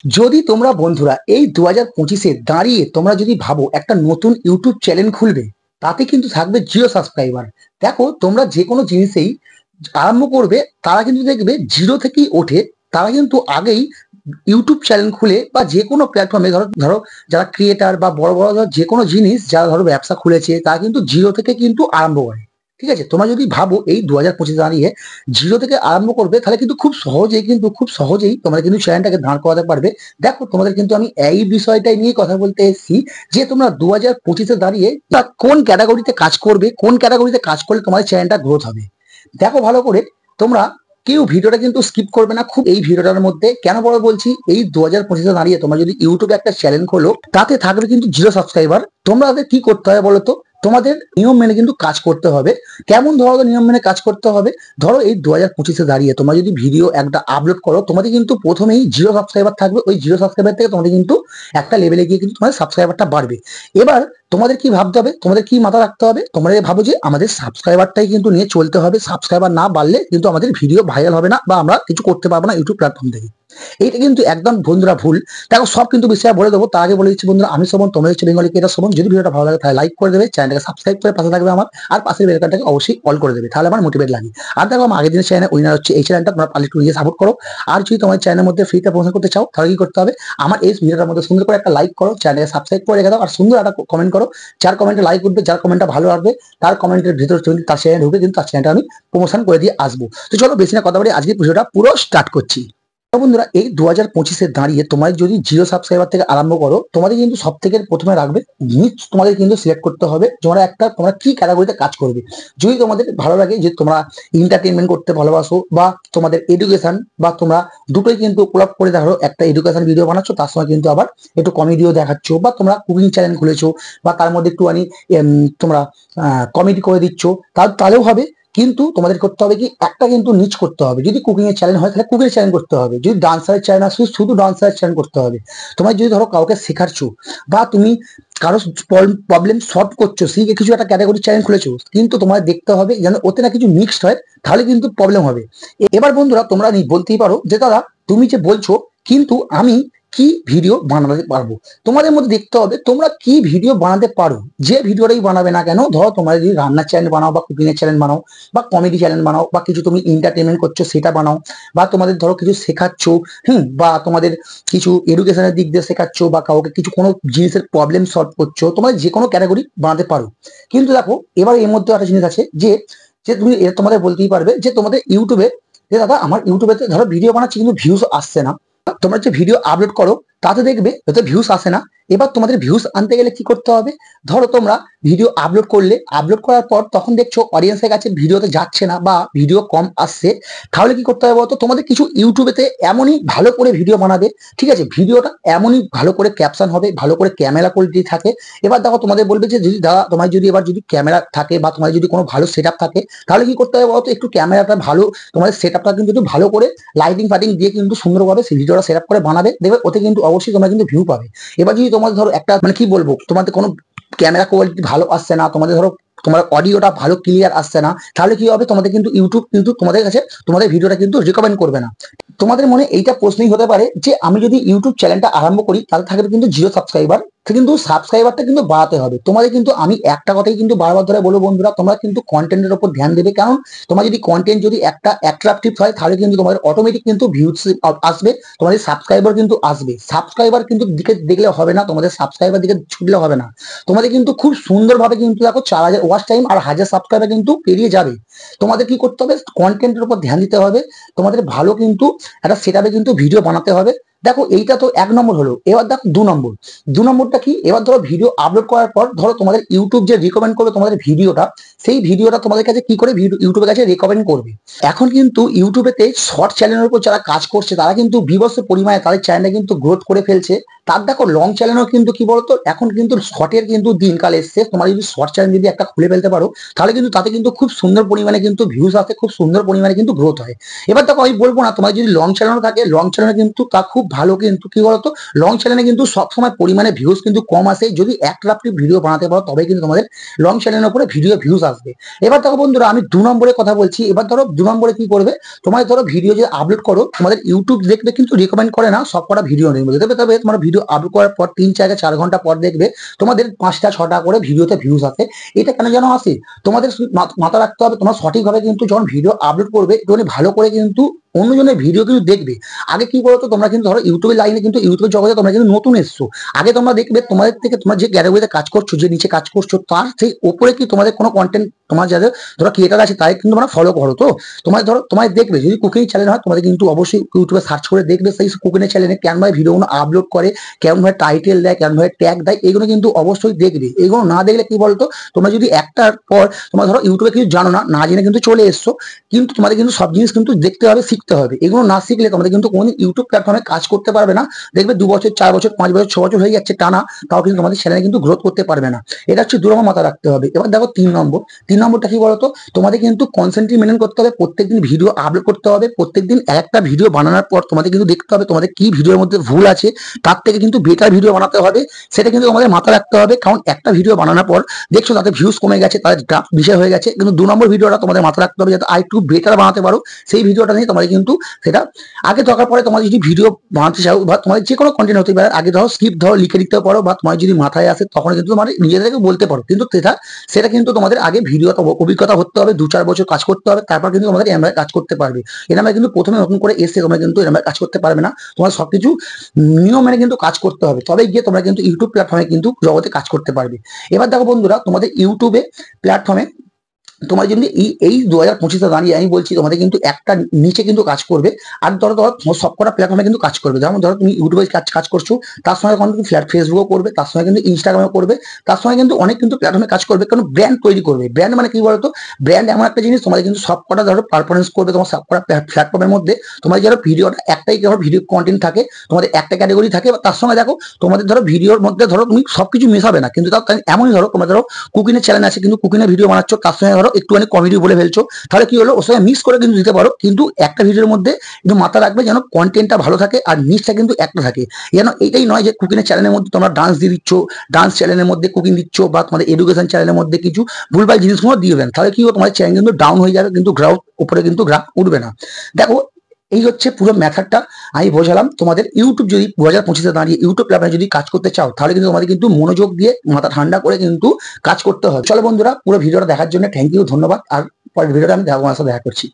যদি তোমরা বন্ধুরা এই 2025-এ দাঁড়িয়ে তোমরা যদি ভাবো একটা নতুন ইউটিউব চ্যানেল খুলবে, তাতে কিন্তু থাকবে জিরো সাবস্ক্রাইবার। দেখো, তোমরা যে কোনো জিনিসেই আরম্ভ করবে, তারা কিন্তু দেখবে জিরো থেকেই ওঠে। তারা কিন্তু আগেই ইউটিউব চ্যানেল খুলে বা যে কোনো প্ল্যাটফর্মে, ধরো ধরো যারা ক্রিয়েটার বা বড় বড় যে কোনো জিনিস যারা ধরো ব্যবসা খুলেছে, তারা কিন্তু জিরো থেকে কিন্তু আরম্ভ করে। ঠিক আছে, তোমরা যদি ভাবো এই 2025 দাঁড়িয়ে জিরো থেকে আরম্ভ করবে, তাহলে কিন্তু খুব সহজেই তোমরা কিন্তু চ্যানেলটাকে দাঁড় করাতে পারবে। দেখো, তোমাদের কিন্তু আমি এই বিষয়টাই নিয়ে কথা বলতে এসেছি যে তোমরা 2025-এ দাঁড়িয়ে তা কোন ক্যাটাগরিতে কাজ করবে, কোন ক্যাটাগরিতে কাজ করলে তোমার চ্যানেলটা গ্রোথ হবে। দেখো ভালো করে, তোমরা কেউ ভিডিওটা কিন্তু স্কিপ করবে না খুব এই ভিডিওটার মধ্যে। কেন বড় বলছি, এই 2025-এ দাঁড়িয়ে তোমরা যদি ইউটিউবে একটা চ্যানেল খোলো, তাতে থাকবে কিন্তু জিরো সাবস্ক্রাইবার। তোমরা কি করতে হবে বলো তো? তোমাদের নিয়ম মেনে কিন্তু কাজ করতে হবে। কেমন ধরো নিয়ম মেনে কাজ করতে হবে? ধরো এই 2025-এ দাঁড়িয়ে তোমরা যদি ভিডিও একটা আপলোড করো, তোমাদের কিন্তু প্রথমেই জিরো সাবস্ক্রাইবার থাকবে। ওই জিরো সাবস্ক্রাইবার থেকে তোমাদের কিন্তু একটা লেভেলে গিয়ে কিন্তু তোমাদের সাবস্ক্রাইবারটা বাড়বে। এবার তোমাদের কি ভাবতে হবে, তোমাদের কি মাথা রাখতে হবে, তোমরা ভাবো যে আমাদের সাবস্ক্রাইবারটাই কিন্তু নিয়ে চলতে হবে। সাবস্ক্রাইবার না বাড়লে কিন্তু আমাদের ভিডিও ভাইরাল হবে না বা আমরা কিছু করতে পারবো না ইউটিউব প্ল্যাটফর্ম থেকে। এইটা কিন্তু একদম বন্ধুরা ভুল। দেখো, সব কিন্তু বিষয় বলে দেবো, তার আগে বলে দিচ্ছি বন্ধুরা, আমি শোভন, তোমরা হচ্ছে বেঙ্গলি ক্রিয়েটর শোভন। যদি ভিডিওটা ভালো লাগে তাহলে লাইক করে দেবে, চ্যানেলটাকে সাবস্ক্রাইব করে পাশে থাকবে আমার, আর পাশের বেল আইকনটাকে অবশ্যই অল করে দেবে, তাহলে আমার মোটিভেট লাগে। আর দেখো, আমার আগের দিনের চ্যানেল উইনার হচ্ছে এই চ্যানেলটা, তোমরা পারলে একটু নিজে সাপোর্ট করো। আর যদি তোমার চ্যানেলের মধ্যে ফ্রিতে প্রমোশন করতে চাও, তাহলে কি করতে হবে, আমার এই ভিডিওটার মধ্যে সুন্দর করে একটা লাইক করো, চ্যানেলকে সাবস্ক্রাইব করে রেখে দাও, আর সুন্দর একটা কমেন্ট করো। যার কমেন্টে লাইক উঠবে, যার কমেন্টটা ভালো আসবে, তার কমেন্টের ভিতরে তার চ্যানেল ঢুকে কিন্তু তার চ্যানেলটা আমি প্রমোশন করে দিয়ে আসবো। তো চলো বেশি না কথা বলি, আজকে ভিডিওটা পুরো স্টার্ট করছি। তো বন্ধুরা, এই 2025-এ দাঁড়িয়ে তোমার যদি জিরো সাবস্ক্রাইবার থেকে আরম্ভ করো, তোমাদের কিন্তু সব থেকে প্রথমে রাখবে নিচ, তোমাদের কিন্তু সিলেক্ট করতে হবে তোমরা কি ক্যাটাগরিতে কাজ করবে। যদি তোমাদের ভালো লাগে যে তোমরা এন্টারটেনমেন্ট করতে ভালোবাসো, বা তোমাদের এডুকেশন, বা তোমরা দুটোই কিন্তু কোলাপ করে দেখো, একটা এডুকেশন ভিডিও বানাচ্ছো, তার সঙ্গে কিন্তু আবার একটু কমেডিও দেখাচ্ছ, বা তোমরা কুকিং চ্যানেল খুলেছো, বা তার মধ্যে একটুখানি তোমরা কমেডি করে দিচ্ছ, তাহলেও হবে। কিন্তু তোমাদের করতে হবে কি, একটা কিন্তু নিচ করতে হবে। যদি কুকিং এর চ্যানেল হয়, তাহলে কুকিং চ্যানেল করতে হবে। যদি ডান্সারের চ্যানেল আসে, শুধু ডান্সারের চ্যানেল করতে হবে। তোমার যদি ধরো কাউকে শেখাচ্ছ, বা তুমি কারো প্রবলেম সলভ করছো, সেই কিছু একটা ক্যাটাগরি চ্যানেল খুলেছো, কিন্তু তোমার দেখতে হবে যেন ওতে না কিছু মিক্সড হয়, তাহলে কিন্তু প্রবলেম হবে। এবার বন্ধুরা, তোমরা বলতেই পারো যে দাদা, তুমি যে বলছো, কিন্তু আমি কি ভিডিও বানাতে পারবো? তোমাদের মধ্যে দেখতে হবে তোমরা কি ভিডিও বানাতে পারো। যে ভিডিওটাই বানাবে না কেন, ধরো তোমরা যদি রান্নার চ্যানেল বানাও, বা কুকিং এর চ্যানেল বানাও, বা কমেডি চ্যানেল বানাও, বা কিছু তুমি এন্টারটেনমেন্ট করছো সেটা বানাও, বা তোমাদের ধরো কিছু শেখাচ্ছ, বা তোমাদের কিছু এডুকেশনের দিক দিয়ে শেখাচ্ছ, বা কাউকে কিছু কোনো জিনিসের প্রবলেম সলভ করছো, তোমরা যে কোনো ক্যাটাগরি বানাতে পারো। কিন্তু দেখো, এবার এর মধ্যে একটা জিনিস আছে যে যে তুমি তোমাদের বলতেই পারবে যে তোমাদের ইউটিউবে, যে দাদা আমার ইউটিউবে ধরো ভিডিও বানাচ্ছি কিন্তু ভিউজ আসছে না। তোমরা যে ভিডিও আপলোড করো, তাতে দেখবে হয়তো ভিউজ আসে না। এবার তোমাদের ভিউজ আনতে গেলে কি করতে হবে? ধরো তোমরা ভিডিও আপলোড করলে, আপলোড করার পর তখন দেখছো অডিয়েন্সের কাছে ভিডিওতে যাচ্ছে না, বা ভিডিও কম আসছে, তাহলে কি করতে হবে বলতো? তোমাদের কিছু ইউটিউবেতে এমনই ভালো করে ভিডিও বানাবে, ঠিক আছে, ভিডিওটা এমনই ভালো করে ক্যাপশন হবে, ভালো করে ক্যামেরা কোয়ালিটি থাকে। এবার দেখো, তোমাদের বলবে যে যদি দাদা তোমার যদি এবার যদি ক্যামেরা থাকে, বা তোমার যদি কোনো ভালো সেট থাকে, তাহলে কি করতে হবে বলতো? একটু ক্যামেরাটা ভালো, তোমাদের সেট আপটা কিন্তু একটু ভালো করে লাইটিং ফাইটিং দিয়ে কিন্তু সুন্দরভাবে সেই ভিডিওটা সেট আপ করে বানাবে, দেখবে ওতে কিন্তু অবশ্যই তোমরা কিন্তু ভিউ পাবে। এবার যদি তোমাদের ধরো একটা মানে কি বলবো, তোমাদের কোনো ক্যামেরা কোয়ালিটি ভালো আসছে না, তোমাদের ধরো তোমার অডিওটা ভালো ক্লিয়ার আসছে না, তাহলে কি হবে? তোমাদের কিন্তু ইউটিউব কিন্তু তোমাদের কাছে তোমাদের ভিডিওটা কিন্তু রিকমেন্ড করবে না। তোমাদের মনে এইটা প্রশ্নই হতে পারে যে আমি যদি ইউটিউব চ্যানেলটা আরম্ভ করি, তাহলে থাকবে কিন্তু জিরো সাবস্ক্রাইবার, কিন্তু সাবস্ক্রাইবারটা কিন্তু বাড়াতে হবে তোমাদের। কিন্তু আমি একটা কথাই কিন্তু বারবার ধরে বলবো বন্ধুরা, তোমরা কিন্তু কন্টেন্টের উপর ধ্যান দেবে। কারণ তোমার যদি কন্টেন্ট যদি একটা অ্যাট্রাকটিভ হয়, তাহলে কিন্তু তোমাদের অটোমেটিক কিন্তু ভিউজ আসবে, তোমাদের সাবস্ক্রাইবার কিন্তু আসবে। সাবস্ক্রাইবার কিন্তু দিকে দেখলে হবে না, তোমাদের সাবস্ক্রাইবার দিকে ছুটলে হবে না। তোমাদের কিন্তু খুব সুন্দরভাবে কিন্তু দেখো 4000 ওয়াচ টাইম আর 1000 সাবস্ক্রাইবার কিন্তু পেরিয়ে যাবে। তোমাদের কি করতে হবে? কন্টেন্টের উপর ধ্যান দিতে হবে। তোমাদের ভালো কিন্তু একটা সেটআপে কিন্তু ভিডিও বানাতে হবে। দেখো, এইটা তো 1 নম্বর হলো। এবার দেখো 2 নম্বর। 2 নম্বরটা কি? এবার ধরো ভিডিও আপলোড করার পর ধরো তোমাদের ইউটিউব যে রিকমেন্ড করবে তোমাদের ভিডিওটা, সেই ভিডিওটা তোমাদের কাছে কি করে ইউটিউবের কাছে রিকমেন্ড করবে। এখন কিন্তু ইউটিউবেতে শর্ট চ্যানেলের উপর যারা কাজ করছে, তারা কিন্তু বিভৎস পরিমাণে তাদের চ্যানেলটা কিন্তু গ্রোথ করে ফেলছে। তার দেখো লং চ্যানেলও কিন্তু কি বলতো, এখন কিন্তু শর্টের কিন্তু দিনকাল এসছে। তোমরা যদি শর্ট চ্যানেল যদি একটা খুলে ফেলতে পারো, তাহলে কিন্তু তাতে কিন্তু খুব সুন্দর পরিমাণে কিন্তু ভিউজ আসে, খুব সুন্দর পরিমাণে কিন্তু গ্রোথ হয়। এবার দেখো, আমি বলবো না তোমার যদি লং চ্যানেল থাকে, লং চ্যানেলে কিন্তু তা খুব ভালো, কিন্তু কি বলতো লং চ্যানেলে কিন্তু সবসময় পরিমাণে ভিউজ কিন্তু কম আসে। যদি অ্যাট্রাক্টিভ ভিডিও বানাতে পারো তবে কিন্তু তোমাদের লং চ্যানেলের উপরে ভিডিও ভিউজ আসবে। এবার দেখো বন্ধুরা, আমি 2 নম্বরে কথা বলছি। এবার ধরো 2 নম্বরে কি করবে, তোমার ধরো ভিডিও যদি আপলোড করো, তোমাদের ইউটিউব দেখবে কিন্তু রিকমেন্ড করে না সব কটা ভিডিও নেই, তবে তবে তোমার ভিডিও আপলোড করার পর 3 4 ঘন্টা পর দেখবে তোমাদের 5টা 6টা করে ভিডিওতে ভিউজ আসে। এটা কেন যেন আসে, তোমাদের মাথা রাখতে হবে, তোমার সঠিকভাবে কিন্তু যখন ভিডিও আপলোড করবে একটুখানি ভালো করে কিন্তু অন্যজনের ভিডিও কিন্তু দেখবে। আগে কি বলতো, তোমরা কিন্তু ধরো ইউটিউবের লাইনে কিন্তু ইউটিউবের জগতে তোমরা কিন্তু নতুন এসছো। আগে তোমরা দেখবে তোমাদের থেকে তোমার যে ক্যাটাগরিতে কাজ করছো, যে নিচে কাজ করছো, তার সেই ওপরে কি তোমাদের কোনো কন্টেন্ট, তোমার যাদের ধরো ক্রিয়েটার আছে তাই কিন্তু তোমরা ফলো করো। তো তোমার ধরো তোমায় দেখবে, যদি কুকিং চ্যানেল হয় তোমাদের কিন্তু অবশ্যই ইউটিউবে সার্চ করে দেখবে সেই কুকিং চ্যানেলে কেমন ভাবে ভিডিওগুলো আপলোড করে, কেমন ভাবে টাইটেল দেয়, কেমন ভাবে ট্যাগ দেয়, এগুলো কিন্তু অবশ্যই দেখবে। এগুলো না দেখলে কি বলতো, তোমরা যদি একটার পর তোমার ধরো ইউটিউবে কিছু জানো না, না জেনে কিন্তু চলে এসছো, কিন্তু তোমাদের কিন্তু সব জিনিস কিন্তু দেখতে হবে, শিখতে হবে। এগুলো না শিখলে তোমাদের কিন্তু কোনোদিন ইউটিউব প্ল্যাটফর্মে কাজ করতে পারবে না। দেখবে 2 বছর 4 বছর 5 বছর 6 বছর হয়ে যাচ্ছে টানা, তাও কিন্তু তোমাদের চ্যানেলে কিন্তু গ্রোথ করতে পারবে না। এটা হচ্ছে 2 নম্বর মাথা রাখতে হবে। এবার দেখো 3 নম্বর। 3 নম্বরটা কি বলতো, তোমাদের কিন্তু কনসেন্ট্রি মেনটেন করতে হবে, প্রত্যেকদিন ভিডিও আপলোড করতে হবে। প্রত্যেকদিন একটা ভিডিও বানানোর পর তোমাদের কিন্তু দেখতে হবে তোমাদের কি ভিডিওর মধ্যে ভুল আছে, তার থেকে কিন্তু বেটার ভিডিও বানাতে হবে। সেটা কিন্তু তোমাদের মাথা রাখতে হবে, কারণ একটা ভিডিও বানানোর পর দেখছো তাতে ভিউজ কমে গেছে, তাদের গ্রাফ বিষয় হয়ে গেছে, কিন্তু 2 নম্বর ভিডিওটা তোমাদের মাথা রাখতে হবে যাতে আরেকটু বেটার বানাতে পারো। সেই ভিডিওটা নিয়ে তোমাদের কিন্তু সেটা আগে দরকার পড়ে, তোমাদের যদি ভিডিও বানাতে চাও বা তোমাদের যে কোনো কন্টেন্ট হতে পারে, আগে ধরো স্ক্রিপ্ট ধরো লিখে দিতে পারো, বা তোমার যদি মাথায় আসে তখন কিন্তু তোমার নিজেদেরকে বলতে পারো, কিন্তু সেটা কিন্তু তোমাদের আগে ভিডিও অভিজ্ঞতা হতে হবে, 2 4 বছর কাজ করতে হবে, তারপর কিন্তু তোমাদের এরমভাবে কাজ করতে পারবে। এরমভাবে কিন্তু প্রথমে নতুন করে এসে তোমরা কিন্তু এরমভাবে কাজ করতে পারবে না। তোমার সবকিছু নিয়ম মেনে কিন্তু কাজ করতে হবে, তবে গিয়ে তোমরা কিন্তু ইউটিউব প্ল্যাটফর্মে কিন্তু জগতে কাজ করতে পারবে। এবার দেখো বন্ধুরা, তোমাদের ইউটিউবে প্ল্যাটফর্মে তোমার যদি এই 2025-এ দাঁড়িয়ে আমি বলছি তোমাদের কিন্তু একটা নিচে কিন্তু কাজ করবে, আর ধরো ধরো সবকটা প্ল্যাটফর্মে কিন্তু কাজ করবে। যেমন ধরো তুমি ইউটিউবে কাজ করছো, তার সঙ্গে কিন্তু ফেসবুকও করবে, তার সঙ্গে কিন্তু ইনস্টাগ্রামও করবে, তার সঙ্গে কিন্তু অনেক কিন্তু প্ল্যাটফর্মে কাজ করবে, কারণ ব্র্যান্ড তৈরি করবে। ব্র্যান্ড মানে কি বলতো, ব্র্যান্ড এমন একটা জিনিস তোমাদের কিন্তু সবকটা ধরো পারফরমেন্স করবে তোমার সবকটা প্ল্যাটফর্মের মধ্যে। তোমাদের যারা ভিডিওটা একটাই ধরো ভিডিও কন্টেন্ট থাকে, তোমাদের একটা ক্যাটাগরি থাকে, তার সঙ্গে দেখো তোমাদের ধরো ভিডিওর মধ্যে ধরো তুমি সবকিছু মেশাবে না, কিন্তু তাও এমনই ধরো তোমার ধরো কুকিংয়ের চ্যানেল আছে, কিন্তু কুকিংয়ের ভিডিও বানাচ্ছ, তার সঙ্গে ধরো একটুখানি কমেডি বলে ফেলছো, তাহলে কি হলো ওর সঙ্গে মিক্স করে কিন্তু দিতে পারো, কিন্তু একটা ভিডিওর মধ্যে একটু মাথা রাখবে যেন কন্টেন্টটা ভালো থাকে আর নিচটা কিন্তু একটা থাকে। যেন এইটাই নয় যে কুকিংয়ের চ্যানেলের মধ্যে তোমরা ডান্স দিয়ে দিচ্ছ, ডান্স চ্যানেলের মধ্যে কুকিং দিচ্ছ, বা তোমাদের এডুকেশন চ্যানেলের মধ্যে কিছু ভুলভাল জিনিসগুলো দিয়ে দেন, তাহলে কি হবে তোমাদের চ্যানেল কিন্তু ডাউন হয়ে যাবে, কিন্তু গ্রাফ উপরে কিন্তু গ্রাফ উঠবে না। দেখো এই হচ্ছে পুরো ম্যাথাডটা আমি বোঝালাম তোমাদের। ইউটিউব যদি 2025-এ দাঁড়িয়ে ইউটিউব প্ল্যাটফর্মে যদি কাজ করতে চাও, তাহলে কিন্তু তোমাদের কিন্তু মনোযোগ দিয়ে মাথা ঠান্ডা করে কিন্তু কাজ করতে হবে। চলো বন্ধুরা, পুরো ভিডিওটা দেখার জন্য থ্যাংক ইউ, ধন্যবাদ। আর পরের ভিডিওটা আমি তোমার সাথে দেখা করছি।